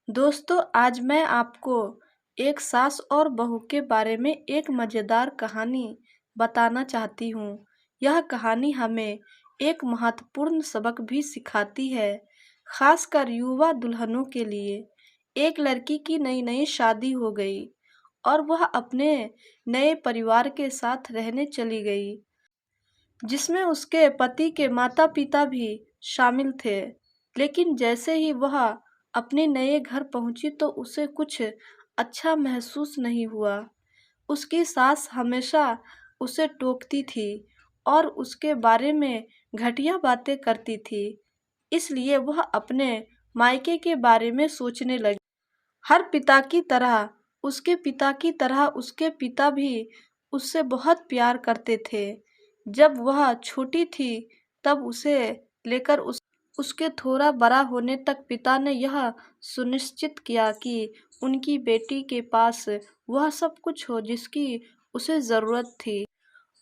दोस्तों, आज मैं आपको एक सास और बहू के बारे में एक मज़ेदार कहानी बताना चाहती हूँ। यह कहानी हमें एक महत्वपूर्ण सबक भी सिखाती है, खासकर युवा दुल्हनों के लिए। एक लड़की की नई-नई शादी हो गई और वह अपने नए परिवार के साथ रहने चली गई, जिसमें उसके पति के माता-पिता भी शामिल थे। लेकिन जैसे ही वह अपने नए घर पहुंची तो उसे कुछ अच्छा महसूस नहीं हुआ। उसकी सास हमेशा उसे टोकती थी और उसके बारे में घटिया बातें करती थी। इसलिए वह अपने मायके के बारे में सोचने लगी। हर पिता की तरह उसके पिता भी उससे बहुत प्यार करते थे। जब वह छोटी थी तब उसे लेकर उसके थोड़ा बड़ा होने तक पिता ने यह सुनिश्चित किया कि उनकी बेटी के पास वह सब कुछ हो जिसकी उसे ज़रूरत थी,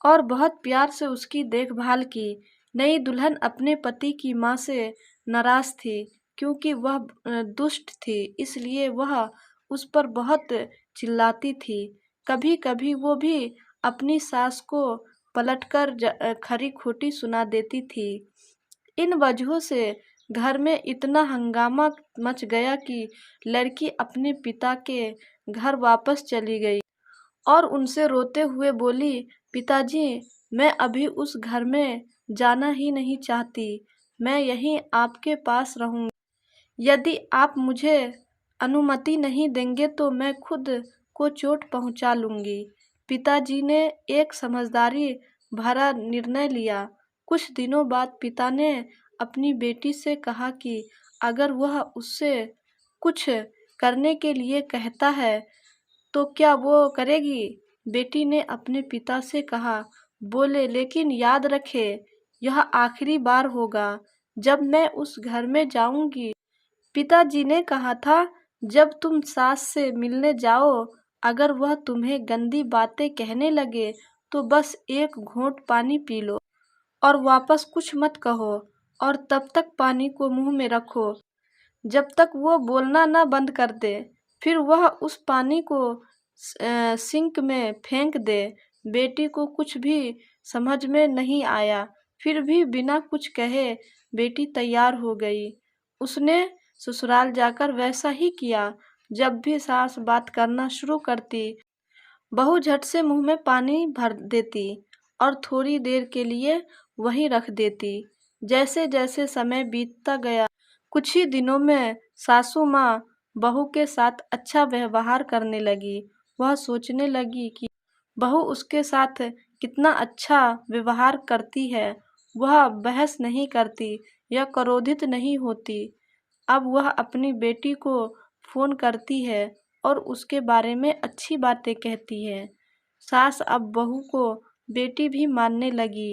और बहुत प्यार से उसकी देखभाल की। नई दुल्हन अपने पति की माँ से नाराज़ थी क्योंकि वह दुष्ट थी, इसलिए वह उस पर बहुत चिल्लाती थी। कभी-कभी वो भी अपनी सास को पलटकर खरी-खोटी सुना देती थी। इन वजहों से घर में इतना हंगामा मच गया कि लड़की अपने पिता के घर वापस चली गई और उनसे रोते हुए बोली, पिताजी, मैं अभी उस घर में जाना ही नहीं चाहती। मैं यहीं आपके पास रहूंगी। यदि आप मुझे अनुमति नहीं देंगे तो मैं खुद को चोट पहुंचा लूंगी। पिताजी ने एक समझदारी भरा निर्णय लिया। कुछ दिनों बाद पिता ने अपनी बेटी से कहा कि अगर वह उससे कुछ करने के लिए कहता है तो क्या वो करेगी? बेटी ने अपने पिता से कहा। बोले, लेकिन याद रखे, यह आखिरी बार होगा जब मैं उस घर में जाऊंगी। पिताजी ने कहा था, जब तुम सास से मिलने जाओ, अगर वह तुम्हें गंदी बातें कहने लगे तो बस एक घूंट पानी पी लो और वापस कुछ मत कहो, और तब तक पानी को मुंह में रखो जब तक वो बोलना न बंद कर दे। फिर वह उस पानी को सिंक में फेंक दे। बेटी को कुछ भी समझ में नहीं आया, फिर भी बिना कुछ कहे बेटी तैयार हो गई। उसने ससुराल जाकर वैसा ही किया। जब भी सास बात करना शुरू करती, बहू झट से मुंह में पानी भर देती और थोड़ी देर के लिए वहीं रख देती। जैसे जैसे समय बीतता गया, कुछ ही दिनों में सासू माँ बहू के साथ अच्छा व्यवहार करने लगी। वह सोचने लगी कि बहू उसके साथ कितना अच्छा व्यवहार करती है। वह बहस नहीं करती या क्रोधित नहीं होती। अब वह अपनी बेटी को फ़ोन करती है और उसके बारे में अच्छी बातें कहती है। सास अब बहू को बेटी भी मानने लगी।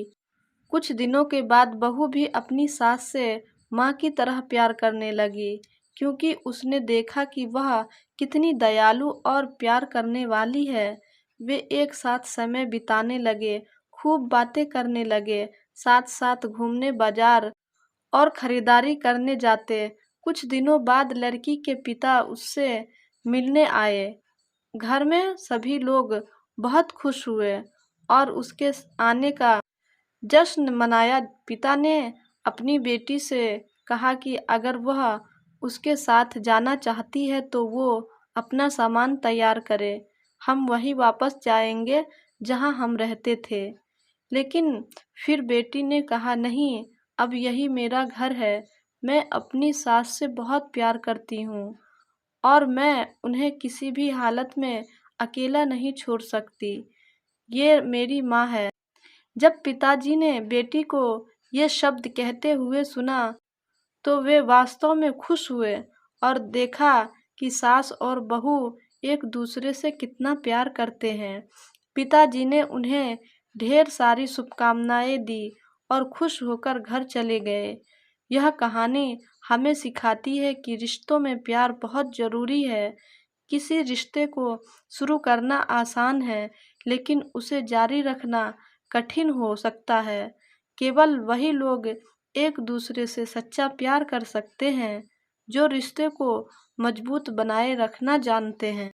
कुछ दिनों के बाद बहू भी अपनी सास से माँ की तरह प्यार करने लगी, क्योंकि उसने देखा कि वह कितनी दयालु और प्यार करने वाली है। वे एक साथ समय बिताने लगे, खूब बातें करने लगे, साथ-साथ घूमने, बाजार और खरीदारी करने जाते। कुछ दिनों बाद लड़की के पिता उससे मिलने आए। घर में सभी लोग बहुत खुश हुए और उसके आने का जश्न मनाया। पिता ने अपनी बेटी से कहा कि अगर वह उसके साथ जाना चाहती है तो वो अपना सामान तैयार करे। हम वहीं वापस जाएंगे जहां हम रहते थे। लेकिन फिर बेटी ने कहा, नहीं, अब यही मेरा घर है। मैं अपनी सास से बहुत प्यार करती हूँ और मैं उन्हें किसी भी हालत में अकेला नहीं छोड़ सकती। ये मेरी माँ है। जब पिताजी ने बेटी को ये शब्द कहते हुए सुना तो वे वास्तव में खुश हुए और देखा कि सास और बहू एक दूसरे से कितना प्यार करते हैं। पिताजी ने उन्हें ढेर सारी शुभकामनाएं दी और खुश होकर घर चले गए। यह कहानी हमें सिखाती है कि रिश्तों में प्यार बहुत ज़रूरी है। किसी रिश्ते को शुरू करना आसान है, लेकिन उसे जारी रखना कठिन हो सकता है। केवल वही लोग एक दूसरे से सच्चा प्यार कर सकते हैं जो रिश्ते को मजबूत बनाए रखना जानते हैं।